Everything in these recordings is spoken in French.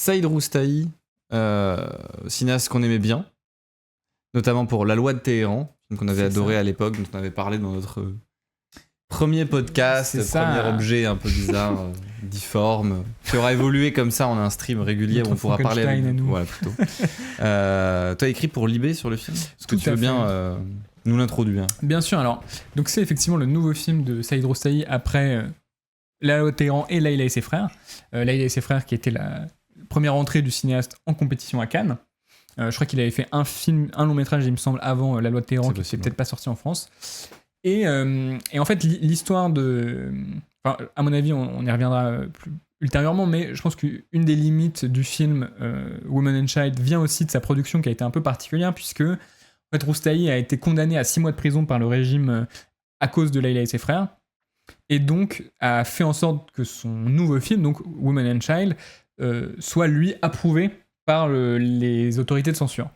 Saïd Roustahi, cinéaste qu'on aimait bien, notamment pour La Loi de Téhéran, film qu'on avait adoré à l'époque, dont on avait parlé dans notre premier podcast, premier objet un peu bizarre, difforme, qui aura évolué comme ça en un stream régulier où on pourra parler avec nous. Voilà, plutôt. Toi, écrit pour Libé sur le film. Est-ce que tu veux bien nous l'introduire? Bien sûr, alors, donc c'est effectivement le nouveau film de Saïd Roustahi après La Loi de Téhéran et Layla et ses frères. Layla et ses frères qui était la première entrée du cinéaste en compétition à Cannes. Je crois qu'il avait fait un long métrage, il me semble, avant La Loi de Téhéran, qui n'était peut-être pas sorti en France. Et en fait, l'histoire de... Enfin, à mon avis, on y reviendra plus ultérieurement, mais je pense qu'une des limites du film Women and Child vient aussi de sa production qui a été un peu particulière, puisque en fait, Roustahi a été condamné à 6 mois de prison par le régime à cause de Layla et ses frères, et donc a fait en sorte que son nouveau film, donc Women and Child, soit lui approuvé par les autorités de censure.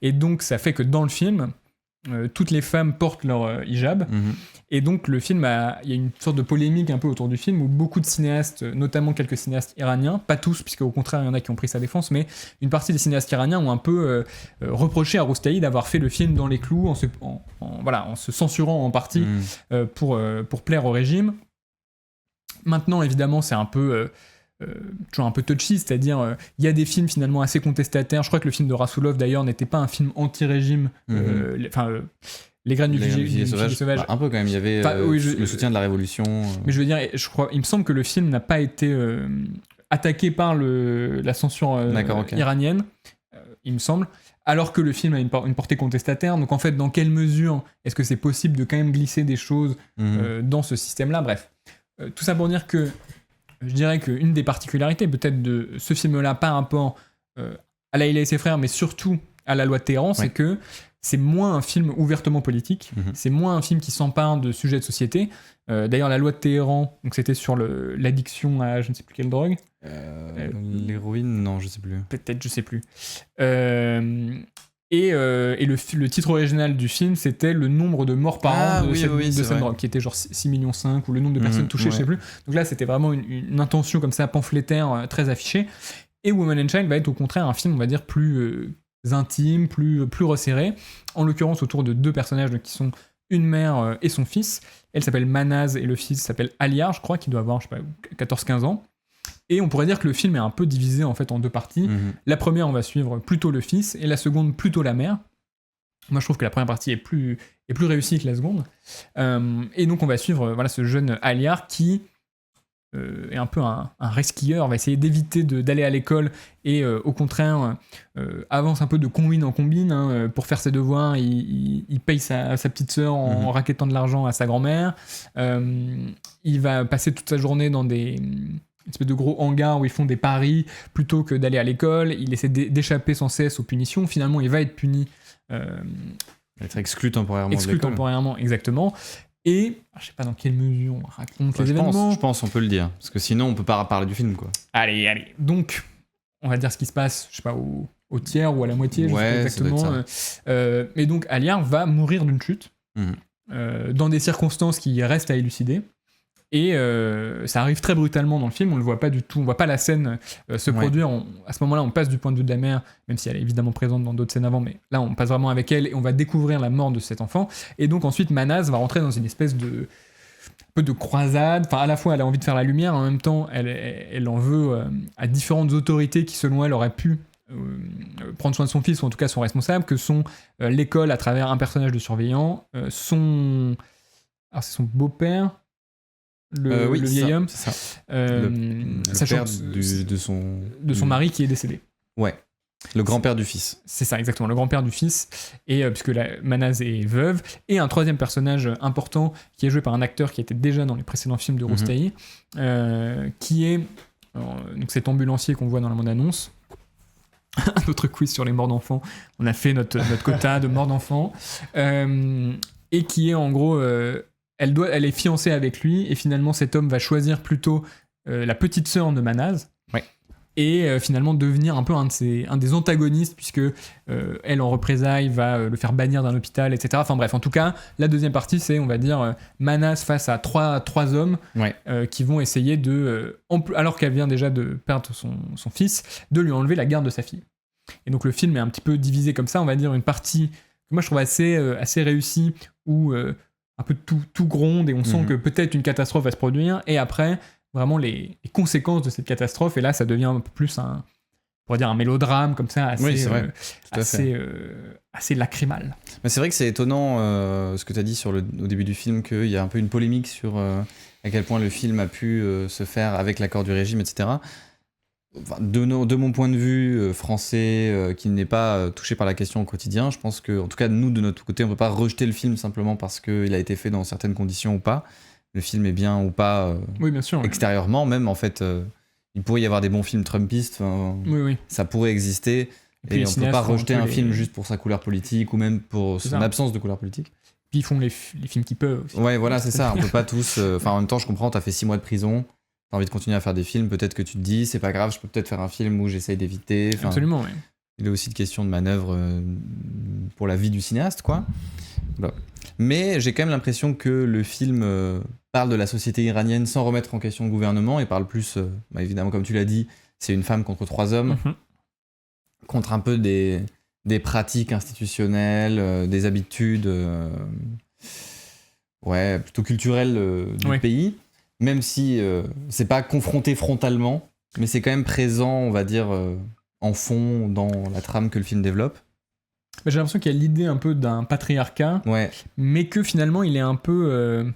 Et donc ça fait que dans le film, toutes les femmes portent leur hijab, et donc le film il y a une sorte de polémique un peu autour du film où beaucoup de cinéastes, notamment quelques cinéastes iraniens, pas tous puisque au contraire il y en a qui ont pris sa défense, mais une partie des cinéastes iraniens ont un peu reproché à Roustahi d'avoir fait le film dans les clous en se censurant en partie pour plaire au régime. Maintenant évidemment c'est un peu toujours un peu touchy, c'est-à-dire il y a des films finalement assez contestataires. Je crois que le film de Rasoulov d'ailleurs n'était pas un film anti-régime. Les graines du fichier sauvage. Bah, un peu quand même, il y avait le soutien de la révolution. Mais je veux dire, il me semble que le film n'a pas été attaqué par la censure iranienne, il me semble, alors que le film a une portée contestataire. Donc en fait, dans quelle mesure est-ce que c'est possible de quand même glisser des choses dans ce système-là? Bref, tout ça pour dire que je dirais qu'une des particularités peut-être de ce film-là par rapport à Layla et ses frères, mais surtout à La Loi de Téhéran, c'est que c'est moins un film ouvertement politique, c'est moins un film qui s'empare de sujets de société. D'ailleurs, La Loi de Téhéran, donc c'était sur l'addiction à je ne sais plus quelle drogue. L'héroïne, non, je sais plus. Peut-être, je sais plus. Et le titre original du film, c'était le nombre de morts par an de cette drogue, qui était genre 6,5 millions, ou le nombre de personnes touchées, je sais plus. Donc là, c'était vraiment une intention comme ça, pamphlétaire, très affichée. Et Woman and Child va être au contraire un film, on va dire, plus intime, plus resserré, en l'occurrence autour de 2 personnages qui sont une mère et son fils. Elle s'appelle Manaz et le fils s'appelle Aliar, je crois, qui doit avoir, je sais pas, 14-15 ans. Et on pourrait dire que le film est un peu divisé en fait en 2 parties. La première, on va suivre plutôt le fils, et la seconde, plutôt la mère. Moi, je trouve que la première partie est plus réussie que la seconde. Et donc, on va suivre ce jeune Aliar qui est un peu un resquilleur, va essayer d'éviter d'aller à l'école et au contraire avance un peu de combine en combine pour faire ses devoirs. Il paye sa petite sœur en rackettant de l'argent à sa grand-mère. Il va passer toute sa journée dans une espèce de gros hangar où ils font des paris plutôt que d'aller à l'école. Il essaie d'échapper sans cesse aux punitions. Finalement, il va être puni. Être exclu temporairement de l'école. Exclu temporairement, exactement. Et je sais pas dans quelle mesure on raconte les événements. Je pense on peut le dire, parce que sinon on peut pas parler du film, quoi. Allez. Donc, on va dire ce qui se passe, je sais pas, au tiers ou à la moitié, je sais pas exactement. Mais donc, Aliar va mourir d'une chute, dans des circonstances qui restent à élucider. Et ça arrive très brutalement dans le film, on le voit pas du tout, on voit pas la scène se produire. À ce moment-là, on passe du point de vue de la mère, même si elle est évidemment présente dans d'autres scènes avant, mais là, on passe vraiment avec elle et on va découvrir la mort de cet enfant. Et donc ensuite, Manaz va rentrer dans une espèce de croisade. Enfin, à la fois, elle a envie de faire la lumière, en même temps, elle en veut à différentes autorités qui, selon elle, auraient pu prendre soin de son fils, ou en tout cas sont responsables, que sont l'école à travers un personnage de surveillant, alors c'est son beau-père, le vieil homme, c'est ça. le père de son mari qui est décédé. Ouais. Le grand-père du fils. C'est ça, exactement, le grand-père du fils, et puisque Manaz est veuve, et un troisième personnage important qui est joué par un acteur qui était déjà dans les précédents films de Roustahi, qui est donc cet ambulancier qu'on voit dans la bande-annonce. Un autre quiz sur les morts d'enfants. On a fait notre quota de morts d'enfants, et qui est en gros, elle est fiancée avec lui, et finalement cet homme va choisir plutôt la petite sœur de Manaz. et finalement devenir un peu un des antagonistes, puisque elle, en représailles, va le faire bannir d'un hôpital, etc. Enfin bref, en tout cas, la deuxième partie, c'est, on va dire, Manas face à trois hommes qui vont essayer de, alors qu'elle vient déjà de perdre son fils, de lui enlever la garde de sa fille. Et donc le film est un petit peu divisé comme ça, on va dire, une partie que moi je trouve assez réussie, où un peu tout gronde, et on sent que peut-être une catastrophe va se produire, et après vraiment les conséquences de cette catastrophe, et là ça devient un peu plus on pourrait dire un mélodrame comme ça, assez lacrymal. Mais c'est vrai que c'est étonnant ce que tu as dit au début du film, qu'il y a un peu une polémique sur à quel point le film a pu se faire avec l'accord du régime, etc. Enfin, de mon point de vue français, qui n'est pas touché par la question au quotidien, je pense que, en tout cas nous de notre côté, on peut pas rejeter le film simplement parce qu'il a été fait dans certaines conditions ou pas. Le film est bien ou pas oui, bien sûr, extérieurement, même en fait il pourrait y avoir des bons films trumpistes, ça pourrait exister, et on peut pas rejeter un film juste pour sa couleur politique ou même pour son absence de couleur politique. Puis ils font les films qu'ils peuvent aussi. Ouais, voilà, c'est ça, on peut pas tous en même temps je comprends, t'as fait 6 mois de prison, t'as envie de continuer à faire des films, peut-être que tu te dis c'est pas grave, je peux peut-être faire un film où j'essaye d'éviter. Absolument, oui. Il est aussi une question de manœuvre pour la vie du cinéaste, quoi. Voilà. Mais j'ai quand même l'impression que le film parle de la société iranienne sans remettre en question le gouvernement, et parle plus, évidemment, comme tu l'as dit, c'est une femme contre 3 hommes, contre un peu des pratiques institutionnelles, des habitudes plutôt culturelles du pays, même si c'est pas confronté frontalement, mais c'est quand même présent, on va dire, en fond dans la trame que le film développe. J'ai l'impression qu'il y a l'idée un peu d'un patriarcat, mais que finalement il est un peu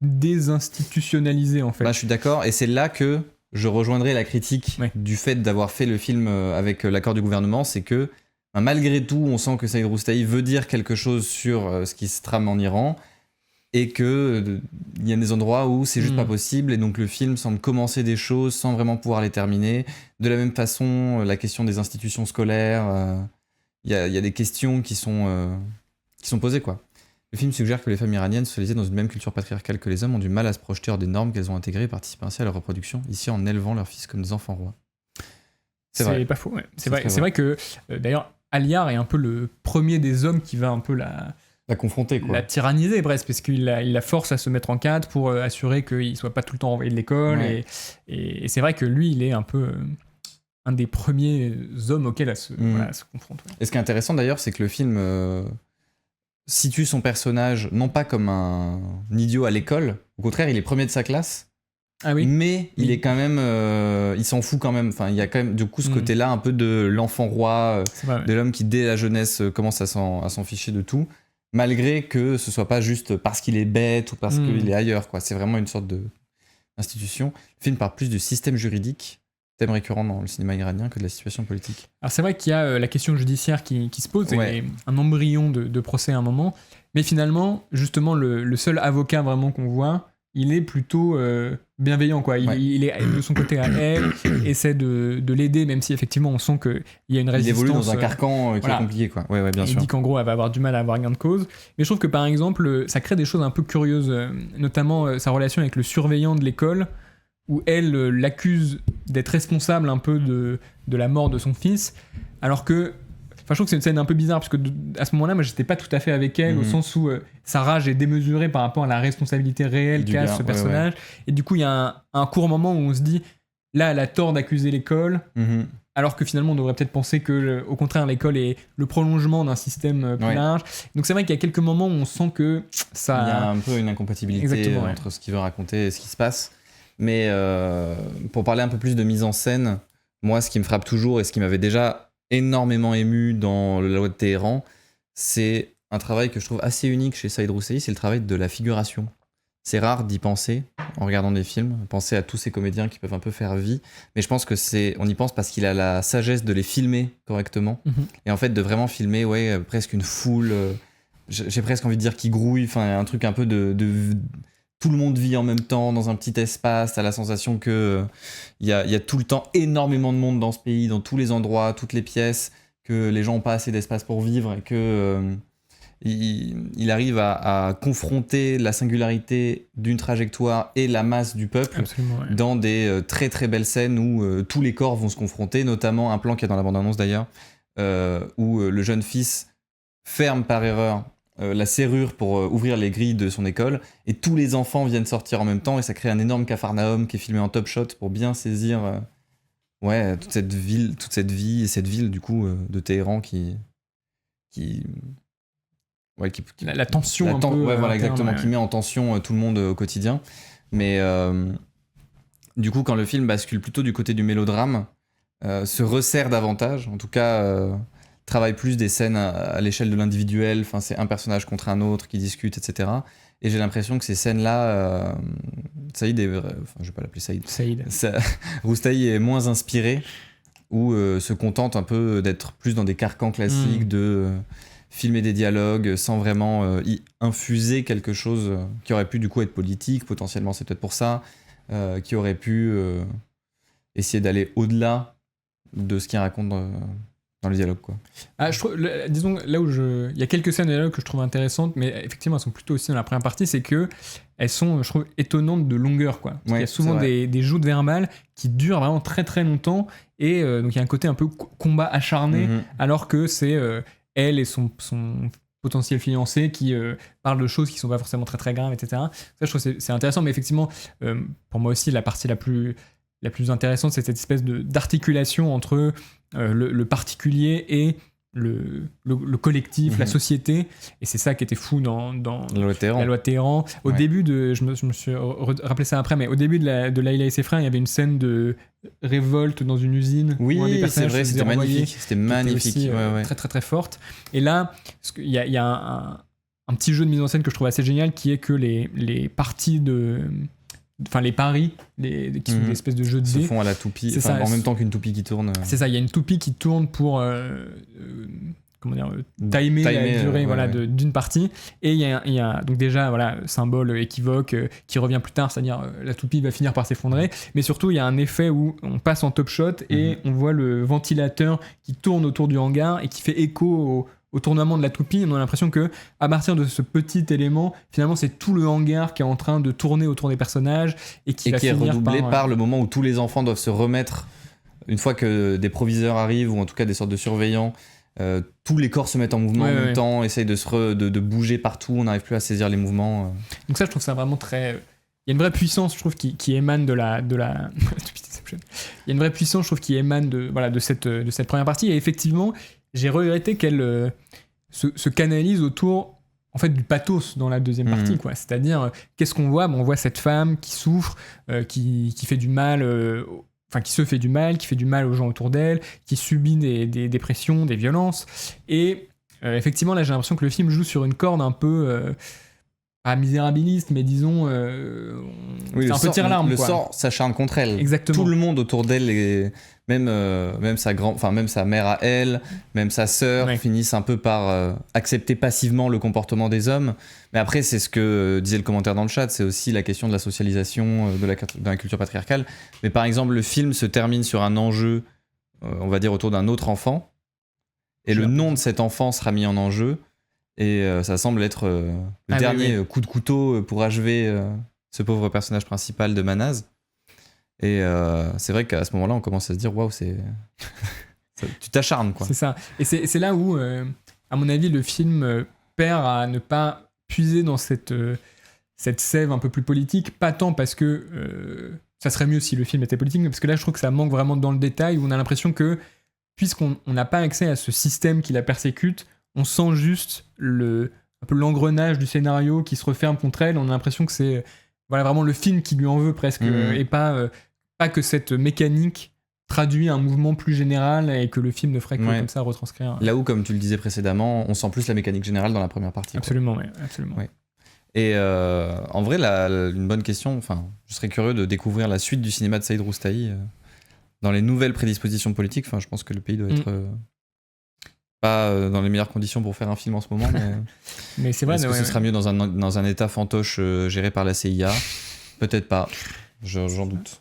désinstitutionnalisé en fait. Je suis d'accord, et c'est là que je rejoindrai la critique du fait d'avoir fait le film avec l'accord du gouvernement, c'est que malgré tout on sent que Saïd Roustahi veut dire quelque chose sur ce qui se trame en Iran, et que il y a des endroits où c'est juste pas possible, et donc le film semble commencer des choses sans vraiment pouvoir les terminer. De la même façon, la question des institutions scolaires, il y a des questions qui sont posées, quoi. Le film suggère que les femmes iraniennes, socialisées dans une même culture patriarcale que les hommes, ont du mal à se projeter hors des normes qu'elles ont intégrées et participent ainsi à leur reproduction, ici en élevant leurs fils comme des enfants rois. C'est vrai. Pas faux, ouais. C'est vrai que, d'ailleurs, Aliar est un peu le premier des hommes qui va un peu la confronter, quoi. La tyranniser presque, parce qu'il la force à se mettre en cadre pour assurer qu'il ne soit pas tout le temps envoyé de l'école, et c'est vrai que lui, il est un peu un des premiers hommes auxquels à se confronter. Et ce qui est intéressant d'ailleurs, c'est que le film situe son personnage non pas comme un idiot à l'école, au contraire, il est premier de sa classe. Ah oui. Mais il est quand même, il s'en fout quand même. Enfin, il y a quand même du coup ce côté-là un peu de l'enfant roi, de l'homme qui dès la jeunesse commence à s'en ficher de tout, malgré que ce soit pas juste parce qu'il est bête ou parce qu'il est ailleurs, quoi. C'est vraiment une sorte d'institution. Le film parle plus du système juridique, thème récurrent dans le cinéma iranien, que de la situation politique. Alors c'est vrai qu'il y a la question judiciaire qui se pose, et un embryon de procès à un moment, mais finalement, justement, le seul avocat vraiment qu'on voit, il est plutôt bienveillant, quoi. Il est de son côté à elle, essaie de l'aider, même si effectivement on sent qu'il y a une résistance. Il évolue dans un carcan qui est compliqué, quoi. Ouais, bien sûr. Il dit qu'en gros elle va avoir du mal à avoir gain de cause. Mais je trouve que par exemple, ça crée des choses un peu curieuses, notamment sa relation avec le surveillant de l'école, où elle l'accuse d'être responsable un peu de la mort de son fils, alors que. Enfin, je trouve que c'est une scène un peu bizarre, parce que à ce moment-là, moi, j'étais pas tout à fait avec elle, au sens où sa rage est démesurée par rapport à la responsabilité réelle qu'a ce personnage. Et du coup, il y a un court moment où on se dit, là, elle a tort d'accuser l'école, alors que finalement, on devrait peut-être penser que, au contraire, l'école est le prolongement d'un système plus large. Donc, c'est vrai qu'il y a quelques moments où on sent que ça... Il y a un peu une incompatibilité entre ce qu'il veut raconter et ce qui se passe. Mais pour parler un peu plus de mise en scène, moi, ce qui me frappe toujours et ce qui m'avait déjà énormément ému dans La Loi de Téhéran, c'est un travail que je trouve assez unique chez Saïd Roustahi, c'est le travail de la figuration. C'est rare d'y penser en regardant des films, penser à tous ces comédiens qui peuvent un peu faire vie, mais je pense que on y pense parce qu'il a la sagesse de les filmer correctement, et en fait de vraiment filmer presque une foule, j'ai presque envie de dire qui grouille, enfin un truc un peu de tout le monde vit en même temps dans un petit espace, t'as la sensation que il y a tout le temps énormément de monde dans ce pays, dans tous les endroits, toutes les pièces, que les gens n'ont pas assez d'espace pour vivre, et que il arrive à confronter la singularité d'une trajectoire et la masse du peuple. Absolument, ouais. Dans des très très belles scènes où tous les corps vont se confronter, notamment un plan qui est dans la bande-annonce d'ailleurs, où le jeune fils ferme par erreur la serrure pour ouvrir les grilles de son école, et tous les enfants viennent sortir en même temps, et ça crée un énorme capharnaüm qui est filmé en top shot pour bien saisir toute cette vie et cette ville du coup de Téhéran qui la tension exactement, qui met en tension tout le monde au quotidien. Mais du coup, quand le film bascule plutôt du côté du mélodrame, se resserre davantage, en tout cas travaille plus des scènes à l'échelle de l'individuel, enfin c'est un personnage contre un autre qui discute, etc. Et j'ai l'impression que ces scènes-là, Saïd est, enfin je vais pas l'appeler Saïd. Roustahi est moins inspiré, ou se contente un peu d'être plus dans des carcans classiques de filmer des dialogues sans vraiment y infuser quelque chose qui aurait pu du coup être politique, potentiellement c'est peut-être pour ça, qui aurait pu essayer d'aller au-delà de ce qu'il raconte dans les dialogues, quoi. Je trouve, disons, là où il y a quelques scènes de dialogue que je trouve intéressantes, mais effectivement elles sont plutôt aussi dans la première partie, c'est que elles sont, je trouve, étonnantes de longueur, quoi. Il y a souvent des joutes verbales qui durent vraiment très très longtemps, et donc il y a un côté un peu combat acharné, alors que c'est elle et son potentiel fiancé qui parlent de choses qui sont pas forcément très très graves, etc. Ça, je trouve que c'est intéressant, mais effectivement, pour moi aussi, la partie la plus intéressante, c'est cette espèce d'articulation entre le particulier et le collectif, la société, et c'est ça qui était fou dans la loi de Téhéran. Au début je me suis rappelé ça après, mais au début de Layla et ses frères, il y avait une scène de révolte dans une usine. Oui, c'est vrai, c'était magnifique. C'était magnifique. Aussi, très très très forte. Et là, il y a un petit jeu de mise en scène que je trouve assez génial, qui est que les parties enfin les paris qui sont des espèces de jeux de dés se font à la toupie, en même temps qu'une toupie qui tourne. C'est ça, il y a une toupie qui tourne pour timer la durée d'une partie, et il y a donc déjà symbole équivoque qui revient plus tard, c'est-à-dire la toupie va finir par s'effondrer, mais surtout il y a un effet où on passe en top shot et on voit le ventilateur qui tourne autour du hangar et qui fait écho au tournement de la toupie. On a l'impression que à partir de ce petit élément, finalement c'est tout le hangar qui est en train de tourner autour des personnages et qui est redoublé par le moment où tous les enfants doivent se remettre, une fois que des proviseurs arrivent, ou en tout cas des sortes de surveillants, tous les corps se mettent en mouvement en même temps, essayent de bouger partout, on n'arrive plus à saisir les mouvements. Donc ça, je trouve ça vraiment très... Il y a une vraie puissance, je trouve, qui émane de la... Il y a une vraie puissance, je trouve, qui émane de cette première partie, et effectivement, j'ai regretté qu'elle se canalise autour, en fait, du pathos dans la deuxième partie, quoi. C'est-à-dire, qu'est-ce qu'on voit ? On voit cette femme qui souffre, qui fait du mal... qui se fait du mal, qui fait du mal aux gens autour d'elle, qui subit des dépressions, des violences. Et effectivement, là, j'ai l'impression que le film joue sur une corde un peu... pas misérabiliste, mais disons... c'est un peu tire-larme, le sort s'acharne contre elle. Exactement. Tout le monde autour d'elle, même sa mère à elle, même sa sœur, finissent un peu par accepter passivement le comportement des hommes. Mais après, c'est ce que disait le commentaire dans le chat, c'est aussi la question de la socialisation de la culture patriarcale. Mais par exemple, le film se termine sur un enjeu, on va dire, autour d'un autre enfant, et le nom de cet enfant sera mis en enjeu, et ça semble être le dernier coup de couteau pour achever ce pauvre personnage principal de Manaz. Et c'est vrai qu'à ce moment-là, on commence à se dire, waouh, tu t'acharnes, quoi. C'est ça. Et c'est là où, à mon avis, le film perd à ne pas puiser dans cette sève un peu plus politique, pas tant parce que ça serait mieux si le film était politique, mais parce que là, je trouve que ça manque vraiment dans le détail, où on a l'impression que, puisqu'on n'a pas accès à ce système qui la persécute, on sent juste un peu l'engrenage du scénario qui se referme contre elle. On a l'impression que c'est vraiment le film qui lui en veut presque, et pas que cette mécanique traduit un mouvement plus général, et que le film ne ferait que comme ça retranscrire. Là où, comme tu le disais précédemment, on sent plus la mécanique générale dans la première partie. Absolument, oui. Absolument. Ouais. Et en vrai, une bonne question, je serais curieux de découvrir la suite du cinéma de Saïd Roustahi dans les nouvelles prédispositions politiques. Je pense que le pays doit être... pas dans les meilleures conditions pour faire un film en ce moment, mais c'est vrai. Est-ce que ce sera mieux dans un état fantoche géré par la CIA ? Peut-être pas, j'en doute.